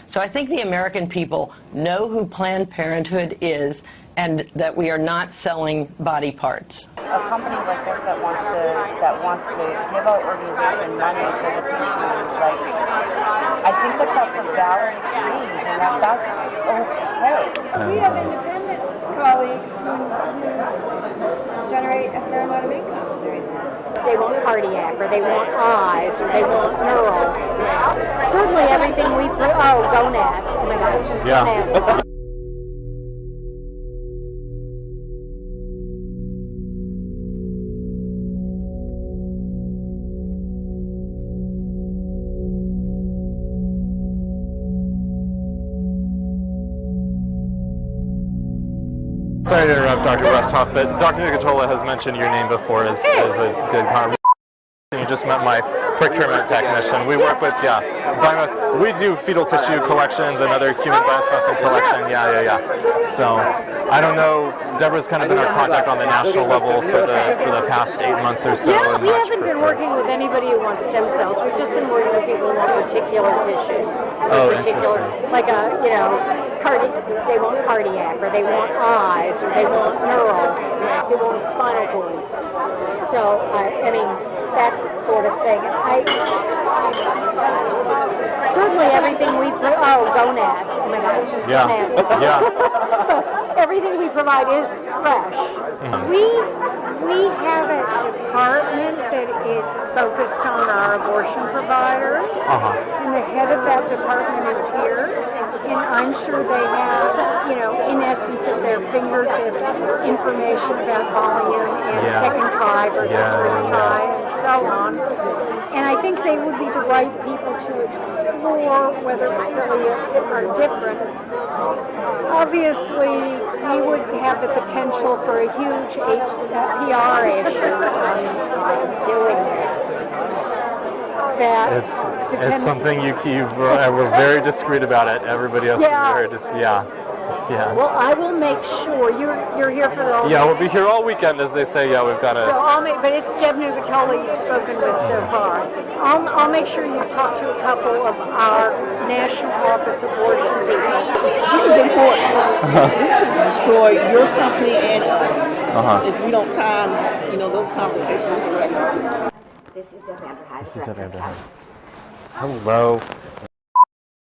So I think the American people know who Planned Parenthood is and that we are not selling body parts. A company like this that wants to give out organization money for the tissue, like, I think that's a valid exchange, and that's okay. We have independent colleagues who generate a fair amount of income doing this. They want cardiac, or they want eyes, or they want neural. Certainly everything we put, gonads. Oh my God. Yeah. Gonads. Sorry to interrupt, Dr. Westhoff, but Dr. Nucatola has mentioned your name before as a good conversation. You just met my procurement technician. We work with, we do fetal tissue collections and other human biospecimen collection. So, I don't know, Deborah's kind of been our contact on the national level for the past 8 months or so. Yeah, we haven't been working with anybody who wants stem cells. We've just been working with people who want particular tissues. Particular, like they want cardiac, or they want eyes, or they want neural, they want spinal cords. So, I mean, that sort of thing. Certainly everything we put, gonads. Oh my God. Yeah. Gonads. Yeah. Everything we provide is fresh. Mm-hmm. We have a department that is focused on our abortion providers, and the head of that department is here, and I'm sure they have, in essence at their fingertips, information about volume and second try versus first try and so on. And I think they would be the right people to explore whether affiliates are different. Obviously, we would have the potential for a huge PR issue on doing this. It's something we're very discreet about it. Everybody else is very discreet. Yeah. Well, I will make sure you're here for the whole we'll be here all weekend, as they say. Yeah, we've got to. So but it's Deb Nucatola you've spoken with so far. I'll make sure you talk to a couple of our National Office Abortion people. This is important. This could destroy your company and us if we don't time, those conversations correctly. This is Deb Vanderheide. This is Deb Vanderheide. Hello.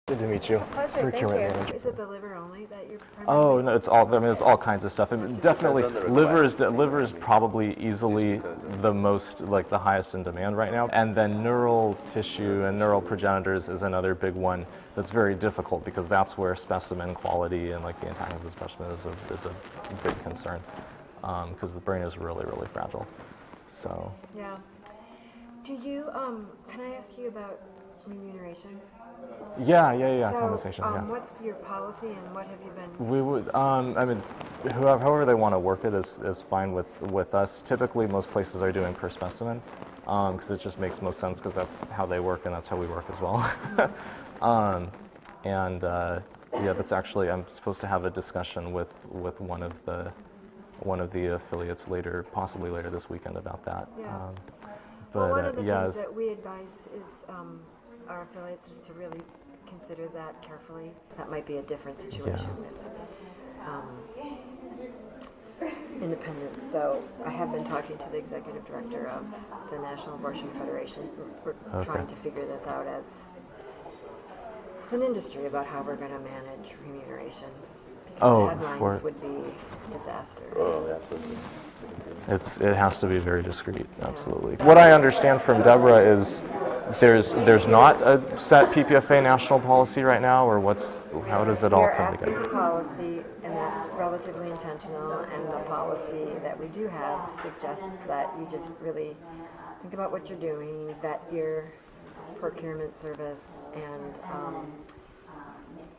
Good to meet you. Pleasure, Procurement thank you. manager. Is it the liver only that you're Oh no, it's all. I mean, it's all kinds of stuff. I mean, definitely, liver is probably easily the most, like, the highest in demand right now. And then neural tissue and neural progenitors is another big one that's very difficult, because that's where specimen quality and, like, the intact of the specimen is a big concern, because the brain is really, really fragile. So. Yeah. Do you? Can I ask you about remuneration? Yeah, So, compensation, what's your policy and what have you been? We would, I mean, however they want to work it is fine with us. Typically, most places are doing per specimen, because it just makes most sense, because that's how they work and that's how we work as well. That's actually, I'm supposed to have a discussion with one of the affiliates possibly later this weekend about that. Yeah. But one of the things that we advise is our affiliates is to really consider that carefully. That might be a different situation with independents, though. I have been talking to the executive director of the National Abortion Federation. We're trying to figure this out as an industry about how we're going to manage remuneration. Because the headlines would be disaster. Oh, absolutely. It has to be very discreet, absolutely. What I understand from Deborah is there's not a set PPFA national policy right now, or how does it all come together? We're absent a policy, and that's relatively intentional, and the policy that we do have suggests that you just really think about what you're doing, vet your procurement service, and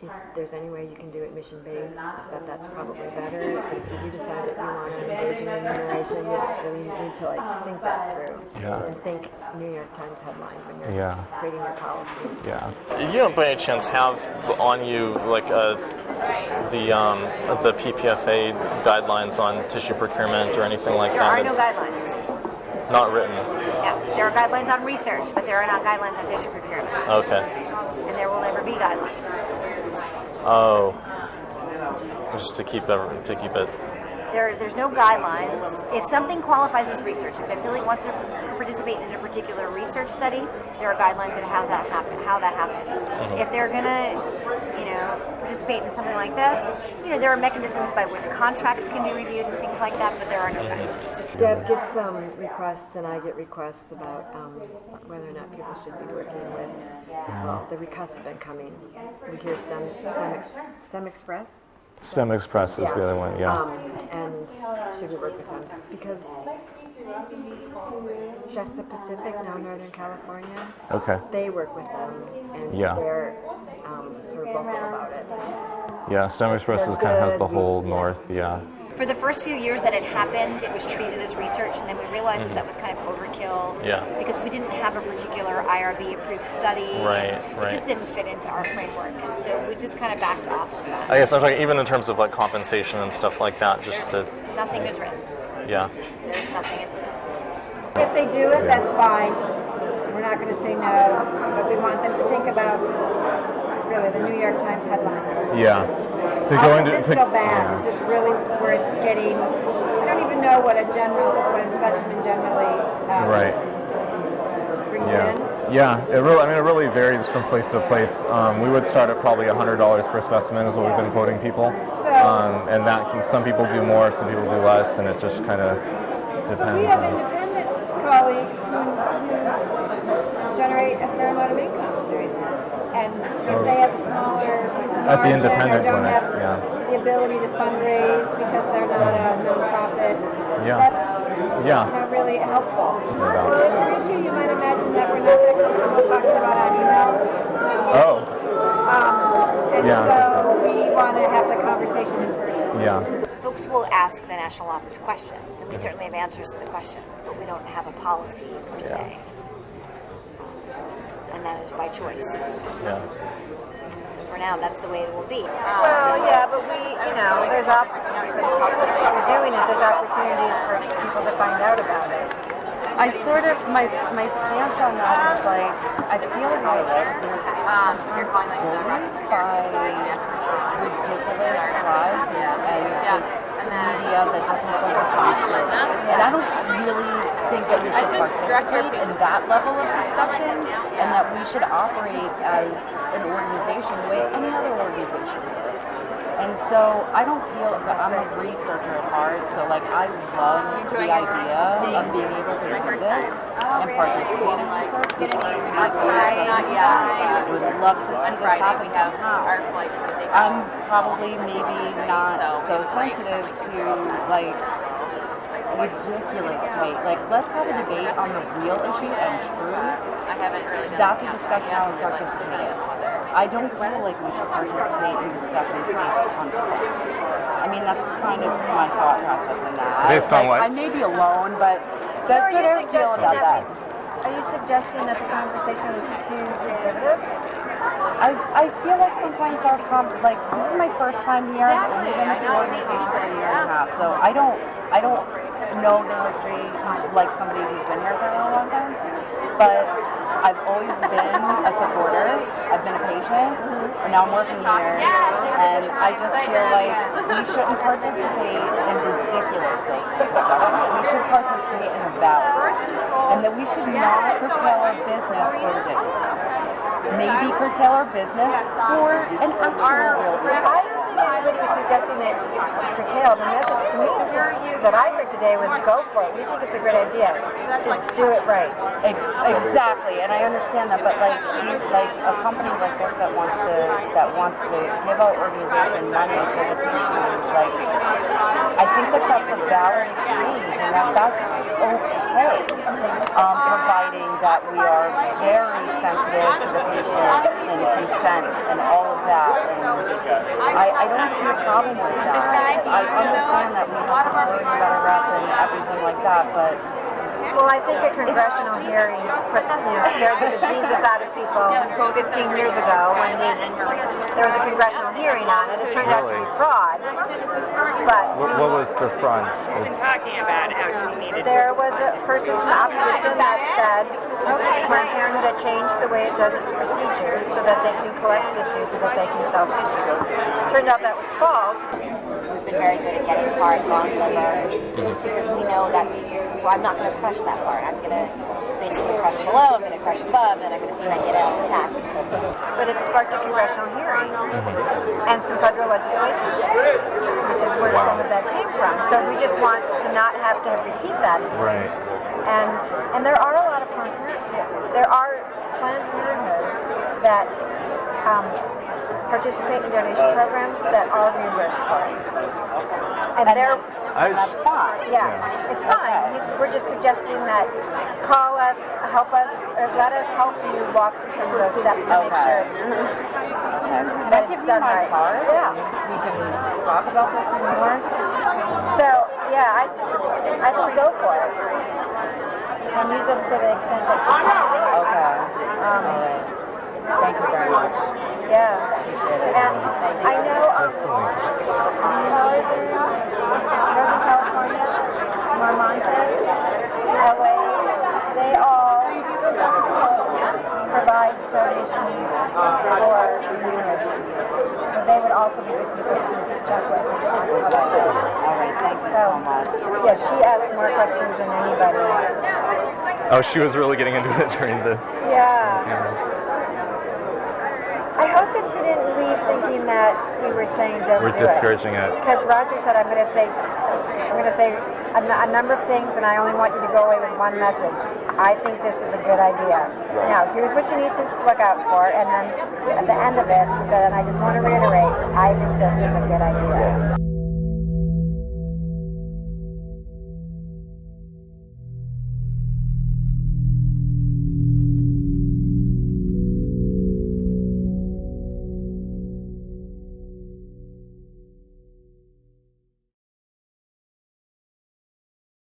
if there's any way you can do it mission-based, that's probably better. But if you do decide that you want to engage in remuneration, you just really need to think that through. And think New York Times headline when you're creating your policy. Yeah. You don't by any chance have on you the PPFA guidelines on tissue procurement or anything like that? There are no guidelines. Not written. Yeah, there are guidelines on research, but there are not guidelines on tissue procurement. Okay. And there will never be guidelines. Oh. Just to keep it. There's no guidelines. If something qualifies as research, if a affiliate wants to participate in a particular research study, there are guidelines on how that happens. If they're gonna, participate in something like this, there are mechanisms by which contracts can be reviewed and things like that, but there are no guidelines. Deb gets requests, and I get requests about whether or not people should be working with. Well, the requests have been coming. We hear STEM Express. STEM Express is the other one, yeah. And should we work with them? Just because Shasta Pacific, now Northern California, they work with them, and they're sort of vocal about it. Yeah, STEM Express has the whole north, For the first few years that it happened, it was treated as research, and then we realized that was kind of overkill because we didn't have a particular IRB-approved study. Right. It just didn't fit into our framework, and so we just kind of backed off of that. I guess I'm talking even in terms of like compensation and stuff like that, just to... Nothing is written. Yeah. There's nothing in stone. If they do it, that's fine. We're not going to say no, but we want them to think about really the New York Times headline. Yeah. This feel bad. This is really worth getting. I don't even know what a specimen generally brings in. Yeah, it really varies from place to place. We would start at probably $100 per specimen is what we've been quoting people, and that can, some people do more, some people do less, and it just kind of depends. We have independent colleagues who generate a fair amount of income doing this, and if they have a smaller at the independent or don't clinics, have the ability to fundraise because they're not a nonprofit, that's not really helpful. Well, it's an issue you might imagine that we're not going to come talking about on email. So we want to have the conversation in person. Folks will ask the national office questions, and we certainly have answers to the questions, but we don't have a policy per se. And that is by choice. So for now, that's the way it will be. Well, yeah, but there's opportunities for people to find out about it. I sort of, my stance on that is like, I feel like we're bullied by ridiculous lies and this media that doesn't focus on truth. And I don't really think that we should participate in that level of discussion, and that we should operate as an organization the way any other organization would. And so I don't feel, I'm a researcher at heart, so like I love the idea of being able to do this and participate in research. I would love to see this happen somehow. I'm probably maybe not so sensitive to like ridiculous type. Like, let's have a debate on the real issue and truths. That's a discussion I would participate in. I don't feel like we should participate in discussions based on truth. I mean, that's kind of my thought process in that. Based on what? I may be alone, but that's what I feel about that. Are you suggesting that the conversation was too conservative? I feel like sometimes this is my first time here. I've only been with the organization for a year and a half, so I don't know the history like somebody who's been here for a really long time. But I've always been a supporter. I've been a patient, and now I'm working here, and I just feel like we shouldn't participate in ridiculous social discussions. We should participate in a valid, and that we should not curtail our business for ridiculousness. Maybe curtail our business for an actual real discussion. I don't think anybody was suggesting that curtail. The message to me that I heard today was go for it. We think it's a great idea. Just do it right. Exactly, and I understand that, but like a company like this that wants to give our organization money for the tissue, like I think that's a valid exchange, and that's okay. Providing that we are very sensitive to the patient and consent and all of that, and I don't see a problem with that. I understand that we have to worry about our rep and everything like that, but Well, I think a congressional hearing scared the bejesus out of people 15 years ago when there was a congressional hearing on it. It turned out to be fraud. But what was the front? She's been talking about how she needed. there was a person in the opposition that said Planned Parenthood had changed the way it does its procedures so that they can collect tissue so that they can sell tissue. It turned out that was false. We've been very good at getting parts on liver because we know that. So I'm not going to crush that part. I'm going to basically crush below. I'm going to crush above, and I'm going to see if I can get it intact. But it sparked a congressional hearing and some federal legislation, which is where some of that came from. So we just want to not have to repeat that. Right. And there are a lot of Planned Parenthoods that participate in donation programs that are reimbursed for. And that's fine. Yeah, it's fine. We're just suggesting that call us, help us, or let us help you walk through some of those steps to make sure that it's done right. Yeah. We can talk about this some more. So, yeah, I think go for it. And use us to the extent that you can. Okay. All right. Thank you very much. Yeah. Appreciate it. And I know Northern California, Marmonte, LA, they all provide donation for community. So they would also be good people to check with. All right, thank you so much. Yeah, she asked more questions than anybody. Oh, she was really getting into it during the... Yeah. I hope that she didn't leave thinking that we were saying don't We're do it. discouraging it. Because Roger said I'm going to say a number of things, and I only want you to go away with one message. I think this is a good idea. Right. Now, here's what you need to look out for, and then at the end of it, he said, and I just want to reiterate, I think this is a good idea.